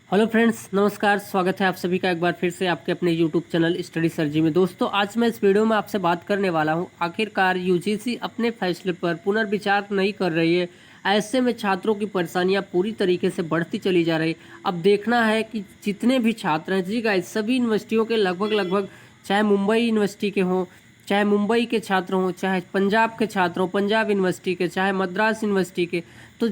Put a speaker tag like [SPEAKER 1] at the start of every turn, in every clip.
[SPEAKER 1] Hello friends, नमस्कार। स्वागत है आप सभी का एक बार फिर से आपके अपने यूट्यूब चैनल स्टडी सर्जी में। दोस्तों, आज मैं इस वीडियो में आपसे बात करने वाला हूं, आखिरकार यूजीसी अपने फैसले पर पुनर्विचार नहीं कर रही है। ऐसे में छात्रों की परेशानियां पूरी तरीके से बढ़ती चली जा रही। अब देखना है कि जितने भी छात्र हैं, जी गाइस, सभी यूनिवर्सिटियों के लगभग चाहे मुंबई यूनिवर्सिटी के हों, चाहे मुंबई के छात्र हों, चाहे पंजाब के छात्र हों, पंजाब यूनिवर्सिटी के, चाहे मद्रास यूनिवर्सिटी के, तो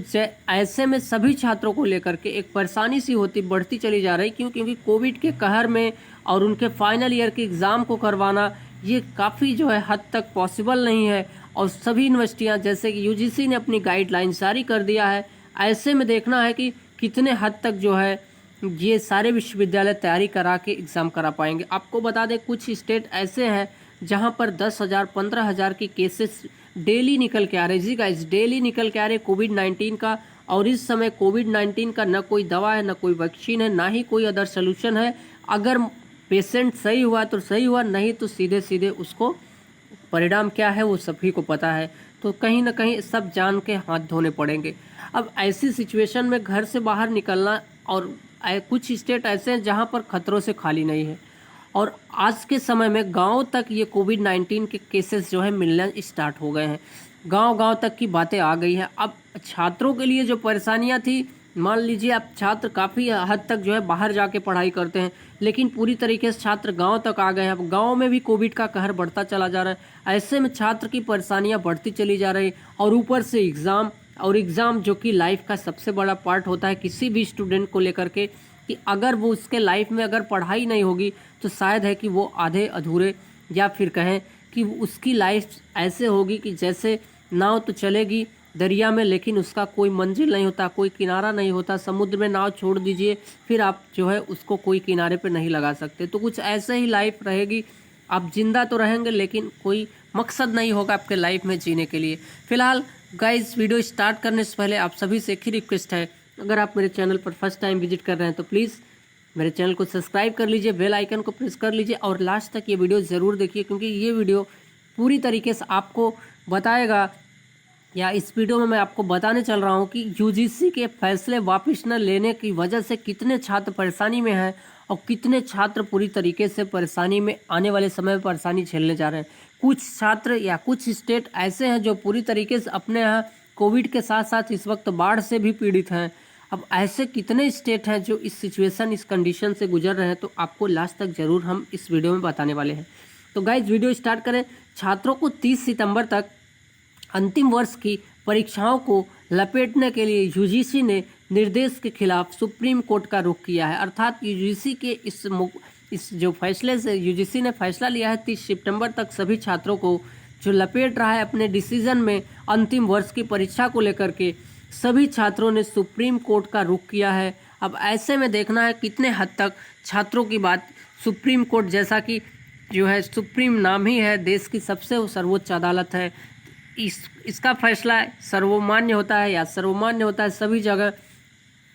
[SPEAKER 1] ऐसे में सभी छात्रों को लेकर के एक परेशानी सी होती बढ़ती चली जा रही। क्योंकि कोविड के कहर में और उनके फाइनल ईयर के एग्ज़ाम को करवाना ये काफ़ी जो है हद तक पॉसिबल नहीं है। और सभी यूनिवर्सिटियां, जैसे कि यूजीसी ने अपनी गाइडलाइन जारी कर दिया है, ऐसे में देखना है कि कितने हद तक जो है ये सारे विश्वविद्यालय तैयारी करा के एग्ज़ाम करा पाएंगे। आपको बता दें, कुछ स्टेट ऐसे हैं जहां पर 10,000 15,000 की केसेस डेली निकल के आ रहे। जी गाइस, डेली निकल के आ रहे कोविड-19 का। और इस समय कोविड-19 का न कोई दवा है, न कोई वैक्सीन है, ना ही कोई अदर सोल्यूशन है। अगर पेशेंट सही हुआ तो सही हुआ, नहीं तो सीधे सीधे उसको परिणाम क्या है वो सभी को पता है। तो कहीं ना कहीं सब जान के हाथ धोने पड़ेंगे। अब ऐसी सिचुएशन में घर से बाहर निकलना, और कुछ स्टेट ऐसे हैं जहां पर खतरों से खाली नहीं है। और आज के समय में गांव तक ये कोविड-19 के केसेस जो है मिलना स्टार्ट हो गए हैं। गांव-गांव तक की बातें आ गई हैं। अब छात्रों के लिए जो परेशानियां थी, मान लीजिए अब छात्र काफ़ी हद तक जो है बाहर जाके पढ़ाई करते हैं, लेकिन पूरी तरीके से छात्र गांव तक आ गए हैं। अब गांव में भी कोविड का कहर बढ़ता चला जा रहा है। ऐसे में छात्र की परेशानियां बढ़ती चली जा रही, और ऊपर से एग्ज़ाम, और एग्ज़ाम जो कि लाइफ का सबसे बड़ा पार्ट होता है किसी भी स्टूडेंट को लेकर के, कि अगर वो उसके लाइफ में अगर पढ़ाई नहीं होगी तो शायद है कि वो आधे अधूरे, या फिर कहें कि उसकी लाइफ ऐसे होगी कि जैसे नाव तो चलेगी दरिया में, लेकिन उसका कोई मंजिल नहीं होता, कोई किनारा नहीं होता। समुद्र में नाव छोड़ दीजिए, फिर आप जो है उसको कोई किनारे पे नहीं लगा सकते। तो कुछ ऐसे ही लाइफ रहेगी। आप जिंदा तो रहेंगे, लेकिन कोई मकसद नहीं होगा आपके लाइफ में जीने के लिए। फिलहाल गाइस, वीडियो स्टार्ट करने से पहले आप सभी से एक ही रिक्वेस्ट है, अगर आप मेरे चैनल पर फर्स्ट टाइम विजिट कर रहे हैं तो प्लीज़ मेरे चैनल को सब्सक्राइब कर लीजिए, बेल आइकन को प्रेस कर लीजिए, और लास्ट तक ये वीडियो ज़रूर देखिए, क्योंकि ये वीडियो पूरी तरीके से आपको बताएगा, या इस वीडियो में मैं आपको बताने चल रहा हूँ कि यूजीसी के फैसले वापस न लेने की वजह से कितने छात्र परेशानी में हैं, और कितने छात्र पूरी तरीके से परेशानी में आने वाले समय में परेशानी झेलने जा रहे हैं। कुछ छात्र या कुछ स्टेट ऐसे हैं जो पूरी तरीके से अपने यहाँ कोविड के साथ साथ इस वक्त बाढ़ से भी पीड़ित हैं। अब ऐसे कितने स्टेट हैं जो इस सिचुएशन, इस कंडीशन से गुजर रहे हैं, तो आपको लास्ट तक ज़रूर हम इस वीडियो में बताने वाले हैं। तो गाइज, वीडियो स्टार्ट करें। छात्रों को 30 सितंबर तक अंतिम वर्ष की परीक्षाओं को लपेटने के लिए यूजीसी ने निर्देश के खिलाफ सुप्रीम कोर्ट का रुख किया है। अर्थात यूजीसी के इस जो फैसले से यूजीसी ने फैसला लिया है 30 सितंबर तक सभी छात्रों को जो लपेट रहा है अपने डिसीजन में अंतिम वर्ष की परीक्षा को लेकर के, सभी छात्रों ने सुप्रीम कोर्ट का रुख किया है। अब ऐसे में देखना है कितने हद तक छात्रों की बात सुप्रीम कोर्ट, जैसा कि जो है सुप्रीम नाम ही है, देश की सबसे सर्वोच्च अदालत है, इसका फैसला सर्वमान्य होता है, या सर्वमान्य होता है सभी जगह।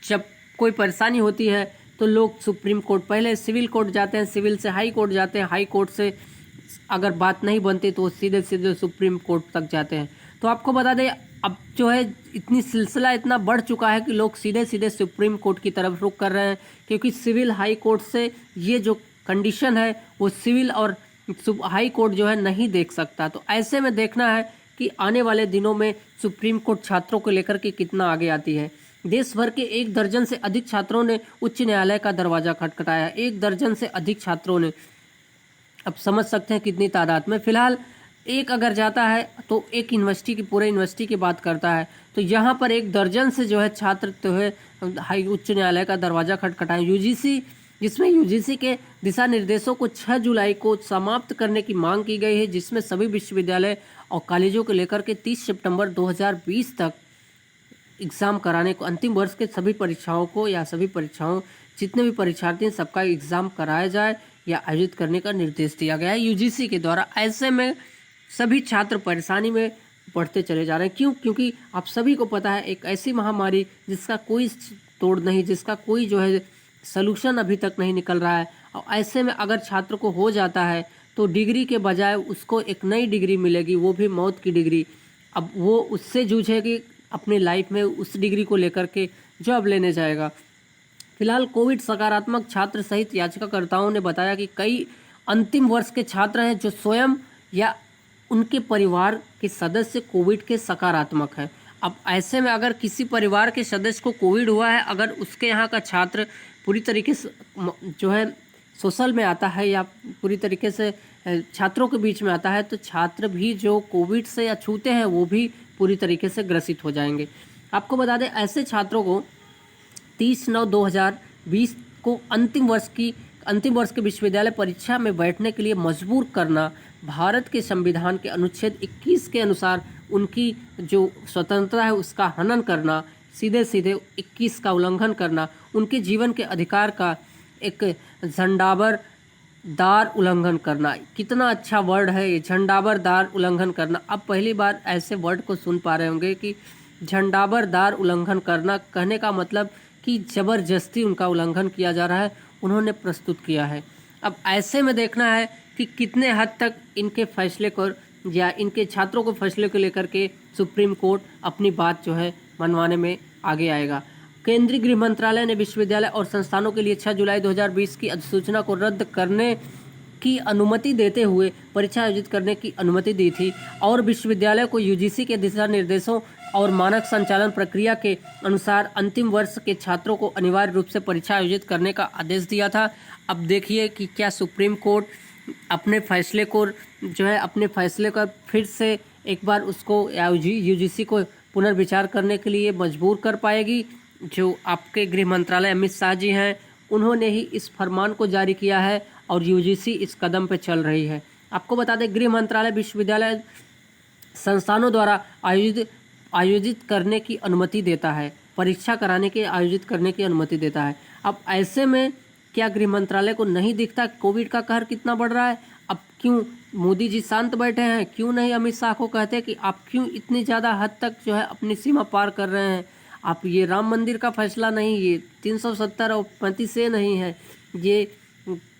[SPEAKER 1] जब कोई परेशानी होती है तो लोग सुप्रीम कोर्ट, पहले सिविल कोर्ट जाते हैं, सिविल से हाई कोर्ट जाते हैं, हाई कोर्ट से अगर बात नहीं बनती तो सीधे सीधे सुप्रीम कोर्ट तक जाते हैं। तो आपको बता दें, अब जो है इतनी सिलसिला इतना बढ़ चुका है कि लोग सीधे सीधे सुप्रीम कोर्ट की तरफ रुख कर रहे हैं, क्योंकि सिविल हाई कोर्ट से ये जो कंडीशन है वो सिविल और हाई कोर्ट जो है नहीं देख सकता। तो ऐसे में देखना है कि आने वाले दिनों में सुप्रीम कोर्ट छात्रों को लेकर के कितना आगे आती है। देश भर के 1 दर्जन से अधिक छात्रों ने उच्च न्यायालय का दरवाजा खटखटाया। 1 दर्जन से अधिक छात्रों ने, अब समझ सकते हैं कितनी तादाद में। फिलहाल एक अगर जाता है तो एक यूनिवर्सिटी की, पूरे यूनिवर्सिटी की बात करता है, तो यहाँ पर 1 दर्जन से जो है छात्र जो है हाई उच्च न्यायालय का दरवाजा खटखटाए। यूजीसी, जिसमें यूजीसी के दिशा निर्देशों को 6 जुलाई को समाप्त करने की मांग की गई है, जिसमें सभी विश्वविद्यालय और कॉलेजों को लेकर के 30 सितंबर 2020 तक एग्ज़ाम कराने को, अंतिम वर्ष के सभी परीक्षाओं को, या सभी परीक्षाओं जितने भी परीक्षार्थी हैं सबका एग्ज़ाम कराया जाए या आयोजित करने का निर्देश दिया गया है यूजीसी के द्वारा। ऐसे में सभी छात्र परेशानी में पढ़ते चले जा रहे हैं। क्यों? क्योंकि आप सभी को पता है, एक ऐसी महामारी जिसका कोई तोड़ नहीं, जिसका कोई जो है सलूशन अभी तक नहीं निकल रहा है। और ऐसे में अगर छात्र को हो जाता है तो डिग्री के बजाय उसको एक नई डिग्री मिलेगी, वो भी मौत की डिग्री। अब वो उससे जूझेगी अपनी लाइफ में, उस डिग्री को लेकर के जॉब लेने जाएगा। फिलहाल कोविड सकारात्मक छात्र सहित याचिकाकर्ताओं ने बताया कि कई अंतिम वर्ष के छात्र हैं जो स्वयं या उनके परिवार के सदस्य कोविड के सकारात्मक हैं। अब ऐसे में अगर किसी परिवार के सदस्य को कोविड हुआ है, अगर उसके यहाँ का छात्र पूरी तरीके से जो है सोशल में आता है या पूरी तरीके से छात्रों के बीच में आता है, तो छात्र भी जो कोविड से या छूते हैं वो भी पूरी तरीके से ग्रसित हो जाएंगे। आपको बता दें, ऐसे छात्रों को 30/9/2020 को अंतिम वर्ष के विश्वविद्यालय परीक्षा में बैठने के लिए मजबूर करना, भारत के संविधान के अनुच्छेद 21 के अनुसार उनकी जो स्वतंत्रता है उसका हनन करना, सीधे सीधे 21 का उल्लंघन करना, उनके जीवन के अधिकार का एक झंडाबरदार उल्लंघन करना। कितना अच्छा वर्ड है ये, झंडाबरदार उल्लंघन करना। अब पहली बार ऐसे वर्ड को सुन पा रहे होंगे कि झंडाबरदार उल्लंघन करना, कहने का मतलब कि ज़बरदस्ती उनका उल्लंघन किया जा रहा है, उन्होंने प्रस्तुत किया है। अब ऐसे में देखना है कि कितने हद तक इनके फैसले को या इनके छात्रों को फैसले को लेकर के सुप्रीम कोर्ट अपनी बात जो है मनवाने में आगे आएगा। केंद्रीय गृह मंत्रालय ने विश्वविद्यालय और संस्थानों के लिए 6 जुलाई 2020 की अधिसूचना को रद्द करने की अनुमति देते हुए परीक्षा आयोजित करने की अनुमति दी थी और विश्वविद्यालय को यूजीसी के दिशा निर्देशों और मानक संचालन प्रक्रिया के अनुसार अंतिम वर्ष के छात्रों को अनिवार्य रूप से परीक्षा आयोजित करने का आदेश दिया था। अब देखिए कि क्या सुप्रीम कोर्ट अपने फैसले का फिर से एक बार उसको यूजीसी को पुनर्विचार करने के लिए मजबूर कर पाएगी। जो आपके गृह मंत्रालय अमित शाह जी हैं, उन्होंने ही इस फरमान को जारी किया है और यूजीसी इस कदम पर चल रही है। आपको बता दें, गृह मंत्रालय विश्वविद्यालय संस्थानों द्वारा आयोजित करने की अनुमति देता है, परीक्षा कराने के आयोजित करने की अनुमति देता है। अब ऐसे में क्या गृह मंत्रालय को नहीं दिखता कोविड का कहर कितना बढ़ रहा है? अब क्यों मोदी जी शांत बैठे हैं? क्यों नहीं अमित शाह को कहते हैं कि आप क्यों इतनी ज़्यादा हद तक जो है अपनी सीमा पार कर रहे हैं? आप ये राम मंदिर का फैसला नहीं, ये 370 और 35 से नहीं है, ये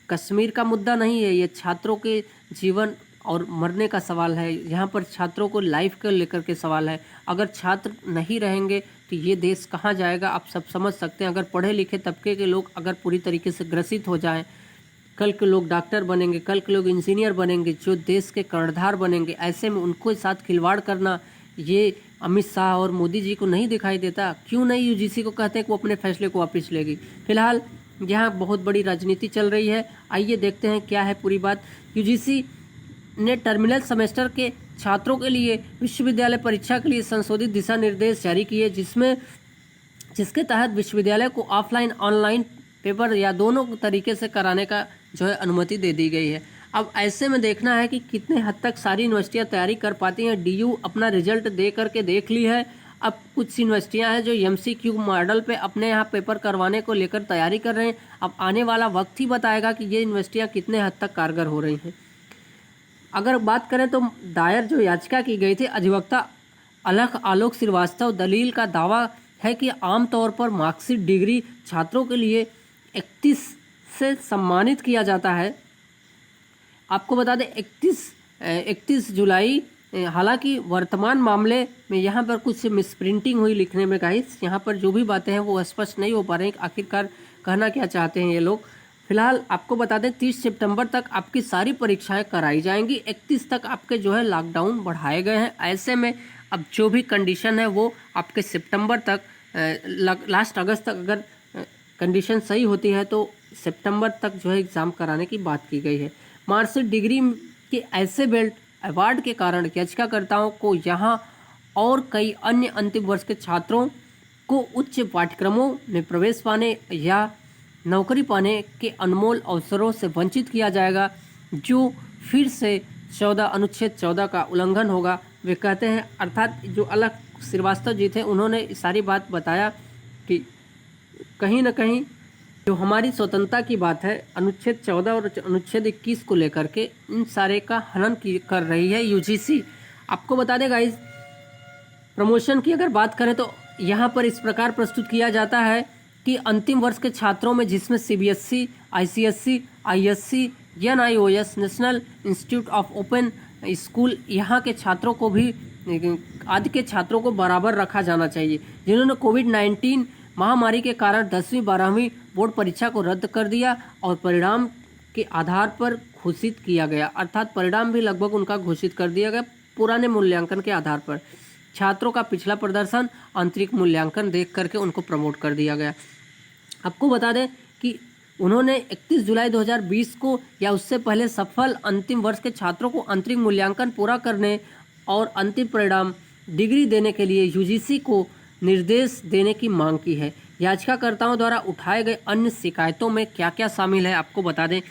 [SPEAKER 1] कश्मीर का मुद्दा नहीं है, ये छात्रों के जीवन और मरने का सवाल है। यहाँ पर छात्रों को लाइफ को लेकर के सवाल है। अगर छात्र नहीं रहेंगे तो ये देश कहाँ जाएगा, आप सब समझ सकते हैं। अगर पढ़े लिखे तबके के लोग अगर पूरी तरीके से ग्रसित हो जाएं, कल के लोग डॉक्टर बनेंगे, कल के लोग इंजीनियर बनेंगे, जो देश के कर्णधार बनेंगे। ऐसे में उनको साथ खिलवाड़ करना ये अमित शाह और मोदी जी को नहीं दिखाई देता? क्यों नहीं यूजीसी को कहते हैं कि वो अपने फैसले को वापस लेगी? फिलहाल यहाँ बहुत बड़ी राजनीति चल रही है, आइए देखते हैं क्या है पूरी बात। यूजीसी ने टर्मिनल सेमेस्टर के छात्रों के लिए विश्वविद्यालय परीक्षा के लिए संशोधित दिशा निर्देश जारी किए, जिसके तहत विश्वविद्यालय को ऑफलाइन ऑनलाइन पेपर या दोनों तरीके से कराने का जो है अनुमति दे दी गई है। अब ऐसे में देखना है कि कितने हद तक सारी यूनिवर्सिटियां तैयारी कर पाती हैं। डीयू अपना रिजल्ट दे करके देख ली है। अब कुछ यूनिवर्सिटियां हैं जो एमसीक्यू मॉडल पे अपने यहाँ पेपर करवाने को लेकर तैयारी कर रहे हैं। अब आने वाला वक्त ही बताएगा कि ये यूनिवर्सिटियां कितने हद तक कारगर हो रही हैं। अगर बात करें तो दायर जो याचिका की गई थी, अधिवक्ता आलोक श्रीवास्तव दलील का दावा है कि आमतौर पर मार्कशीट डिग्री छात्रों के लिए 31 से सम्मानित किया जाता है। आपको बता दें 31 जुलाई, हालांकि वर्तमान मामले में यहाँ पर कुछ मिसप्रिंटिंग हुई लिखने में गाइस, यहाँ पर जो भी बातें हैं वो स्पष्ट नहीं हो पा रहे हैं आखिरकार कहना क्या चाहते हैं ये लोग। फिलहाल आपको बता दें 30 सितंबर तक आपकी सारी परीक्षाएं कराई जाएंगी। 31 तक आपके जो है लॉकडाउन बढ़ाए गए हैं। ऐसे में अब जो भी कंडीशन है वो आपके सितंबर तक, लास्ट अगस्त तक अगर कंडीशन सही होती है तो सितंबर तक जो है एग्ज़ाम कराने की बात की गई है। मार्कशीट डिग्री के ऐसे बेल्ट अवार्ड के कारण याचिकाकर्ताओं को यहाँ और कई अन्य अंतिम वर्ष के छात्रों को उच्च पाठ्यक्रमों में प्रवेश पाने या नौकरी पाने के अनमोल अवसरों से वंचित किया जाएगा, जो फिर से अनुच्छेद 14 का उल्लंघन होगा। वे कहते हैं, अर्थात जो अलग श्रीवास्तव जी थे उन्होंने सारी बात बताया कि कहीं ना कहीं जो हमारी स्वतंत्रता की बात है, अनुच्छेद 14 और अनुच्छेद 21 को लेकर के इन सारे का हनन कर रही है यूजीसी। आपको बता दें गाइस, प्रमोशन की अगर बात करें तो यहाँ पर इस प्रकार प्रस्तुत किया जाता है कि अंतिम वर्ष के छात्रों में, जिसमें CBSE, ICSE, ISC, NIOS, national institute of open school, यहाँ के छात्रों को भी आदि के छात्रों को बराबर रखा जाना चाहिए, जिन्होंने कोविड-19 महामारी के कारण 10वीं 12वीं बोर्ड परीक्षा को रद्द कर दिया और परिणाम के आधार पर घोषित किया गया, अर्थात परिणाम भी लगभग उनका घोषित कर दिया गया पुराने मूल्यांकन के आधार पर। छात्रों का पिछला प्रदर्शन आंतरिक मूल्यांकन देख करके उनको प्रमोट कर दिया गया। आपको बता दें कि उन्होंने 31 जुलाई 2020 को या उससे पहले सफल अंतिम वर्ष के छात्रों को आंतरिक मूल्यांकन पूरा करने और अंतिम परिणाम डिग्री देने के लिए यूजीसी को निर्देश देने की मांग की है। याचिकाकर्ताओं द्वारा उठाए गए अन्य शिकायतों में क्या क्या शामिल है आपको बता दें।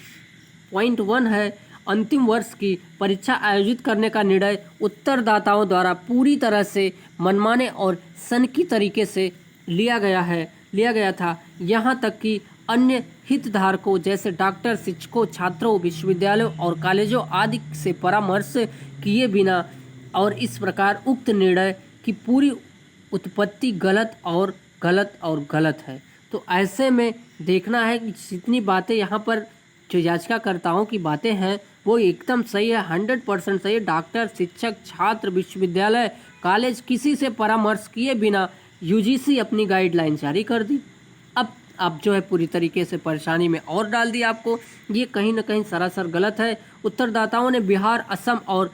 [SPEAKER 1] पॉइंट 1 है, अंतिम वर्ष की परीक्षा आयोजित करने का निर्णय उत्तरदाताओं द्वारा पूरी तरह से मनमाने और सनकी तरीके से लिया गया था। यहाँ तक कि अन्य हितधारकों जैसे डॉक्टर, शिक्षकों, छात्रों, विश्वविद्यालयों और कॉलेजों आदि से परामर्श किए बिना और इस प्रकार उक्त निर्णय की पूरी उत्पत्ति गलत है। तो ऐसे में देखना है कि जितनी बातें यहाँ पर जो याचिकाकर्ताओं की बातें हैं वो एकदम सही है, 100% सही है। डॉक्टर, शिक्षक, छात्र, विश्वविद्यालय, कॉलेज किसी से परामर्श किए बिना यूजीसी अपनी गाइडलाइन जारी कर दी। अब जो है पूरी तरीके से परेशानी में और डाल दिया आपको। ये कहीं ना कहीं सरासर गलत है। उत्तरदाताओं ने बिहार, असम और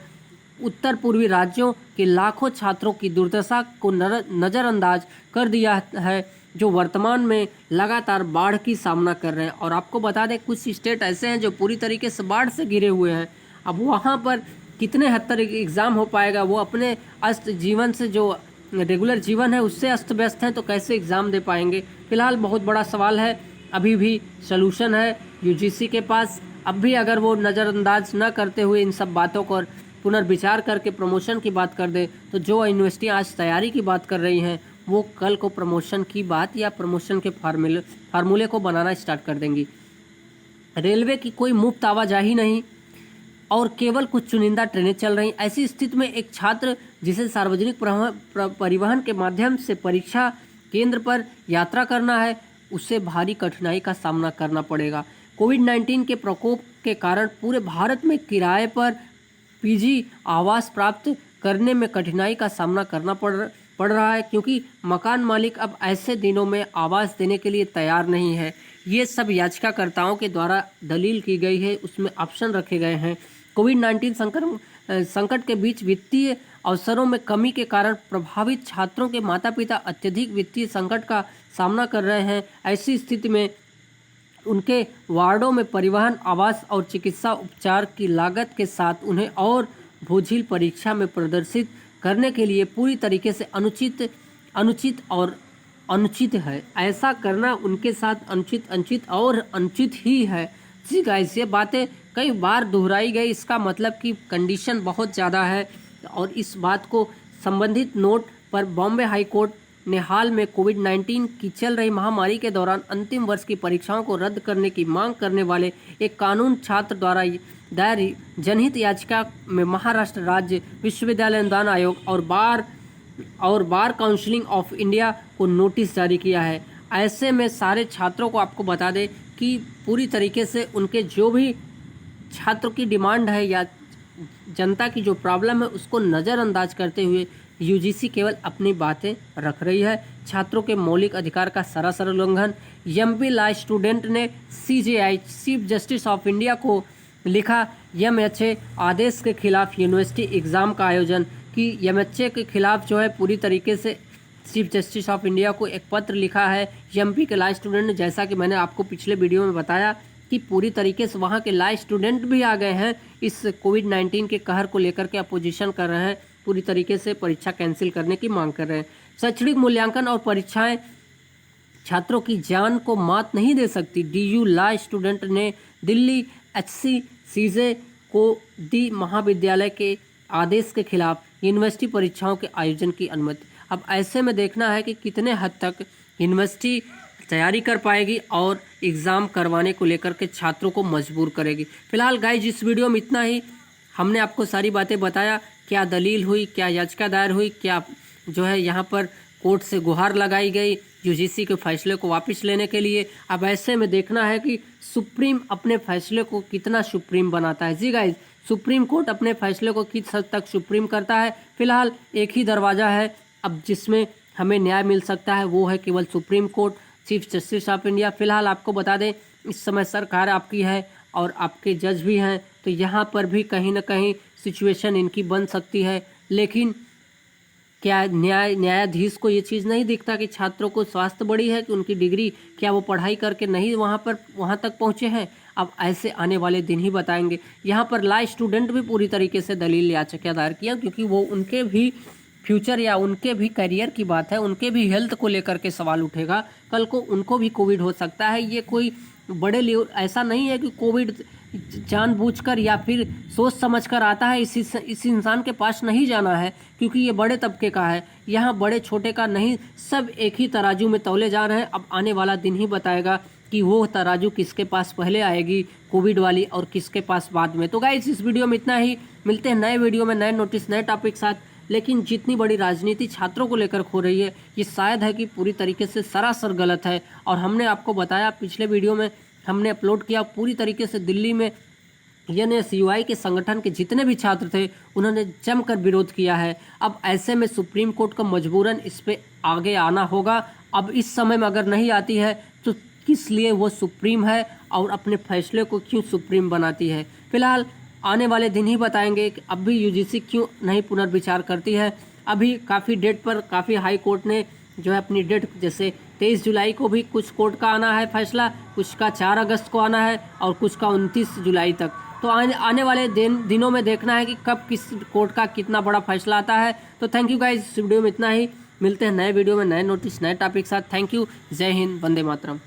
[SPEAKER 1] उत्तर पूर्वी राज्यों के लाखों छात्रों की दुर्दशा को नज़रअंदाज कर दिया है जो वर्तमान में लगातार बाढ़ की सामना कर रहे हैं। और आपको बता दें कुछ स्टेट ऐसे हैं जो पूरी तरीके से बाढ़ से घिरे हुए हैं। अब वहाँ पर कितने हद तक एग्ज़ाम हो पाएगा, वो अपने अस्त जीवन से जो रेगुलर जीवन है उससे अस्त व्यस्त हैं, तो कैसे एग्ज़ाम दे पाएंगे। फिलहाल बहुत बड़ा सवाल है, अभी भी सलूशन है यूजीसी के पास। अब भी अगर वो नज़रअंदाज न करते हुए इन सब बातों को पुनर्विचार करके प्रमोशन की बात कर दे, तो जो यूनिवर्सिटी आज तैयारी की बात कर रही हैं वो कल को प्रमोशन की बात या प्रमोशन के फार्मूले को बनाना स्टार्ट कर देंगी। रेलवे की कोई मुफ्त आवाजाही नहीं और केवल कुछ चुनिंदा ट्रेनें चल रही। ऐसी स्थिति में एक छात्र जिसे सार्वजनिक परिवहन के माध्यम से परीक्षा केंद्र पर यात्रा करना है, उससे भारी कठिनाई का सामना करना पड़ेगा। कोविड-19 के प्रकोप के कारण पूरे भारत में किराए पर पीजी आवास प्राप्त करने में कठिनाई का सामना करना पड़ रहा है, क्योंकि मकान मालिक अब ऐसे दिनों में आवास देने के लिए तैयार नहीं है। ये सब याचिकाकर्ताओं के द्वारा दलील की गई है, उसमें ऑप्शन रखे गए हैं। कोविड-19 संकट के बीच वित्तीय अवसरों में कमी के कारण प्रभावित छात्रों के माता पिता अत्यधिक वित्तीय संकट का सामना कर रहे हैं। ऐसी स्थिति में उनके वार्डों में परिवहन, आवास और चिकित्सा उपचार की लागत के साथ उन्हें और बोझिल परीक्षा में प्रदर्शित करने के लिए पूरी तरीके से अनुचित है। ऐसा करना उनके साथ अनुचित ही है। जी गाइस, ये बातें कई बार दोहराई गई, इसका मतलब कि कंडीशन बहुत ज़्यादा है। और इस बात को संबंधित नोट पर बॉम्बे हाई कोर्ट ने हाल में कोविड-19 की चल रही महामारी के दौरान अंतिम वर्ष की परीक्षाओं को रद्द करने की मांग करने वाले एक कानून छात्र द्वारा दायर जनहित याचिका में महाराष्ट्र राज्य विश्वविद्यालय अनुदान आयोग और बार काउंसिलिंग ऑफ इंडिया को नोटिस जारी किया है। ऐसे में सारे छात्रों को आपको बता दें कि पूरी तरीके से उनके जो भी छात्रों की डिमांड है या जनता की जो प्रॉब्लम है उसको नज़रअंदाज करते हुए यूजीसी केवल अपनी बातें रख रही है। छात्रों के मौलिक अधिकार का सरासर उल्लंघन। एमपी लॉ स्टूडेंट ने CJI chief justice of India को लिखा एमएचए आदेश के खिलाफ यूनिवर्सिटी एग्ज़ाम का आयोजन कि एमएचए के खिलाफ जो है पूरी तरीके से चीफ जस्टिस ऑफ इंडिया को एक पत्र लिखा है एमपी के लॉ स्टूडेंट ने। जैसा कि मैंने आपको पिछले वीडियो में बताया कि पूरी तरीके से वहाँ के लॉ स्टूडेंट भी आ गए हैं, इस कोविड-19 के कहर को लेकर के अपोजिशन कर रहे हैं, पूरी तरीके से परीक्षा कैंसिल करने की मांग कर रहे हैं। शैक्षणिक मूल्यांकन और परीक्षाएं छात्रों की जान को मात नहीं दे सकती। डीयू लॉ स्टूडेंट ने दिल्ली HCCJ को दी महाविद्यालय के आदेश के खिलाफ यूनिवर्सिटी परीक्षाओं के आयोजन की अनुमति। अब ऐसे में देखना है कि कितने हद तक यूनिवर्सिटी तैयारी कर पाएगी और एग्ज़ाम करवाने को लेकर के छात्रों को मजबूर करेगी। फिलहाल गाइस, इस वीडियो में इतना ही। हमने आपको सारी बातें बताया, क्या दलील हुई, क्या याचिका दायर हुई, क्या जो है यहाँ पर कोर्ट से गुहार लगाई गई यूजीसी के फैसले को वापस लेने के लिए। अब ऐसे में देखना है कि सुप्रीम अपने फैसले को कितना सुप्रीम बनाता है। जी गाइस, सुप्रीम कोर्ट अपने फैसले को किस हद तक सुप्रीम करता है। फिलहाल एक ही दरवाज़ा है अब जिसमें हमें न्याय मिल सकता है वो है केवल supreme court, chief justice of India. फिलहाल आपको बता दें इस समय सरकार आपकी है और आपके जज भी हैं, तो यहाँ पर भी कहीं ना कहीं सिचुएशन इनकी बन सकती है। लेकिन क्या न्यायाधीश को ये चीज़ नहीं दिखता कि छात्रों को स्वास्थ्य बड़ी है कि उनकी डिग्री, क्या वो पढ़ाई करके नहीं वहाँ तक पहुँचे हैं? अब ऐसे आने वाले दिन ही बताएंगे। यहाँ पर लॉ स्टूडेंट भी पूरी तरीके से दलील याचिका दायर किया, क्योंकि वो उनके भी फ्यूचर या उनके भी करियर की बात है, उनके भी हेल्थ को लेकर के सवाल उठेगा। कल को उनको भी कोविड हो सकता है। ये कोई बड़े लिए ऐसा नहीं है कि कोविड जानबूझकर या फिर सोच समझकर आता है। इस इंसान के पास नहीं जाना है, क्योंकि ये बड़े तबके का है। यहाँ बड़े छोटे का नहीं, सब एक ही तराजू में तौले जा रहे हैं। अब आने वाला दिन ही बताएगा कि वो तराजू किसके पास पहले आएगी, कोविड वाली, और किसके पास बाद में। तो गाइस इस वीडियो में इतना ही। मिलते हैं नए वीडियो में, नए नोटिस, नए टॉपिक साथ। लेकिन जितनी बड़ी राजनीति छात्रों को लेकर हो रही है, ये शायद है कि पूरी तरीके से सरासर गलत है। और हमने आपको बताया, पिछले वीडियो में हमने अपलोड किया, पूरी तरीके से दिल्ली में NSUI के संगठन के जितने भी छात्र थे उन्होंने जमकर विरोध किया है। अब ऐसे में सुप्रीम कोर्ट को मजबूरन इस पे आगे आना होगा। अब इस समय में अगर नहीं आती है तो किस लिए वो सुप्रीम है और अपने फैसले को क्यों सुप्रीम बनाती है? फिलहाल आने वाले दिन ही बताएंगे कि अब भी UGC क्यों नहीं पुनर्विचार करती है। अभी काफ़ी डेट पर काफ़ी हाई कोर्ट ने जो है अपनी डेट, जैसे 23 जुलाई को भी कुछ कोर्ट का आना है फैसला, कुछ का 4 अगस्त को आना है और कुछ का 29 जुलाई तक। तो आने वाले दिनों में देखना है कि कब किस कोर्ट का कितना बड़ा फैसला आता है। तो थैंक यू गाइस, इस वीडियो में इतना ही। मिलते हैं नए वीडियो में, नए नोटिस, नए टॉपिक साथ। Thank you. जय हिंद, वंदे मातरम।